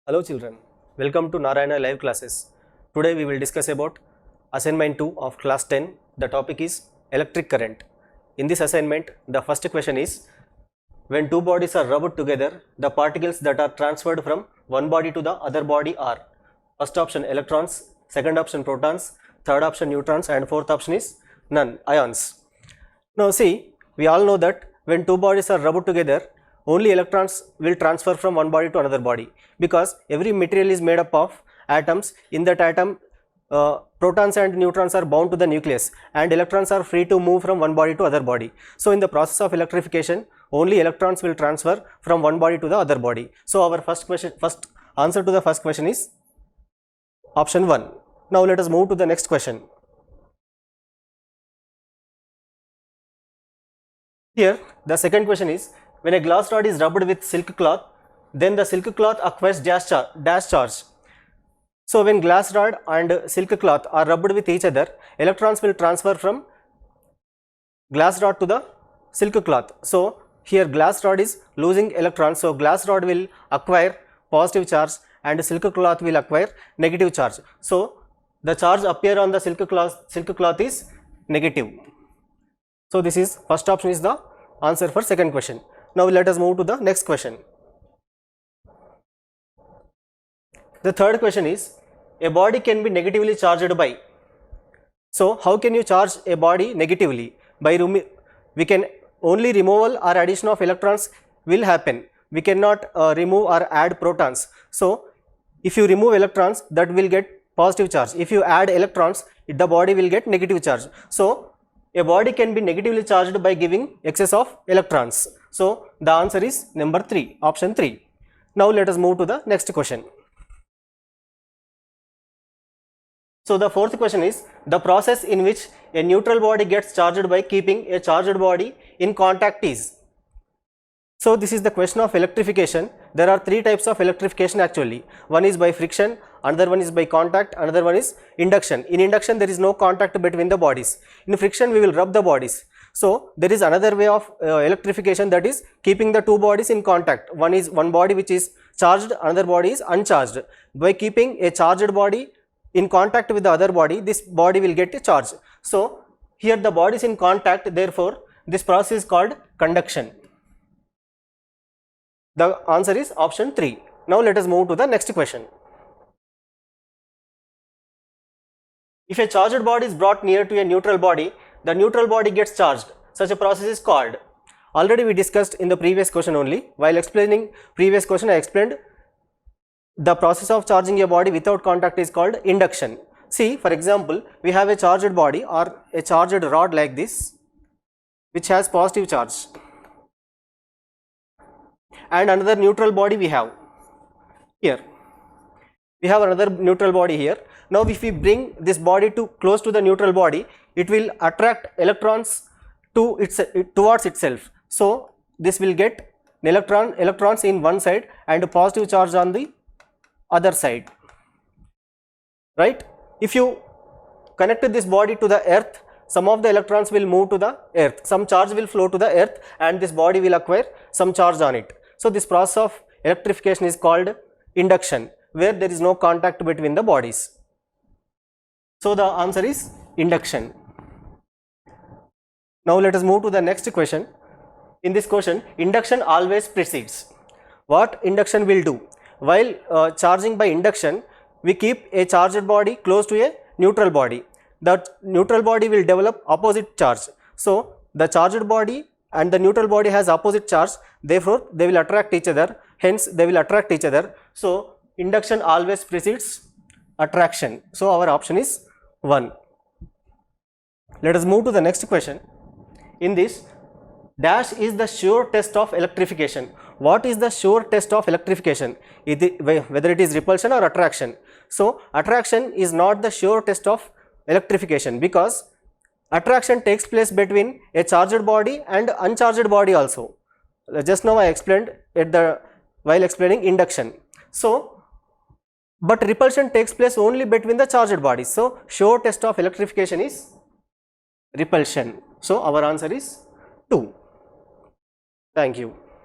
Hello children, welcome to Narayana live classes. Today we will discuss about assignment 2 of class 10. The topic is electric current. In this assignment, the first question is, when two bodies are rubbed together, the particles that are transferred from one body to the other body are first option electrons, second option protons, third option neutrons, and fourth option is none, ions. Now see, we all know that when two bodies are rubbed together, only electrons will transfer from one body to another body, because every material is made up of atoms. In that atom, protons and neutrons are bound to the nucleus, and electrons are free to move from one body to other body. So in the process of electrification, only electrons will transfer from one body to the other body. So our first answer to the first question is option 1. Now let us move to the next question. Here the second question is, when a glass rod is rubbed with silk cloth, then the silk cloth acquires dash charge. So when glass rod and silk cloth are rubbed with each other, electrons will transfer from glass rod to the silk cloth. So here glass rod is losing electrons, so glass rod will acquire positive charge and silk cloth will acquire negative charge. So the charge appear on the silk cloth is negative. So this is first option is the answer for second question. Now let us move to the next question. The third question is, a body can be negatively charged by. So how can you charge a body negatively? By we can only removal or addition of electrons will happen. We cannot remove or add protons. So if you remove electrons, that will get positive charge. If you add electrons, the body will get negative charge. So a body can be negatively charged by giving excess of electrons. So the answer is number 3, option 3. Now let us move to the next question. So the fourth question is, the process in which a neutral body gets charged by keeping a charged body in contact is. So this is the question of electrification. There are 3 types of electrification actually. One is by friction, another one is by contact, another one is induction. In induction there is no contact between the bodies. In friction we will rub the bodies. So there is another way of electrification, that is keeping the two bodies in contact. One is one body which is charged, another body is uncharged. By keeping a charged body in contact with the other body, this body will get a charge. So here the body is in contact, therefore this process is called conduction. The answer is option 3. Now let us move to the next question. If a charged body is brought near to a neutral body, the neutral body gets charged. Such a process is called. Already we discussed in the previous question only. While explaining previous question, I explained the process of charging a body without contact is called induction. See, for example, we have a charged body or a charged rod like this, which has positive charge, and another neutral body we have here. We have another neutral body here. Now if we bring this body close to the neutral body, it will attract electrons towards itself. So this will get electrons in one side and a positive charge on the other side, right? If you connect this body to the earth, some of the electrons will move to the earth, some charge will flow to the earth, and this body will acquire some charge on it. So this process of electrification is called induction, where there is no contact between the bodies. So the answer is induction. Now let us move to the next question. In this question, induction always precedes. What induction will do? While charging by induction, we keep a charged body close to a neutral body. That neutral body will develop opposite charge. So the charged body and the neutral body has opposite charge, therefore they will attract each other, hence they will attract each other. So induction always precedes attraction. So our option is 1. Let us move to the next question. In this, dash is the sure test of electrification. What is the sure test of electrification? Whether it is repulsion or attraction. So attraction is not the sure test of electrification, because attraction takes place between a charged body and uncharged body also. Just now I explained while explaining induction. So but repulsion takes place only between the charged bodies. So sure test of electrification is repulsion. So our answer is 2. Thank you.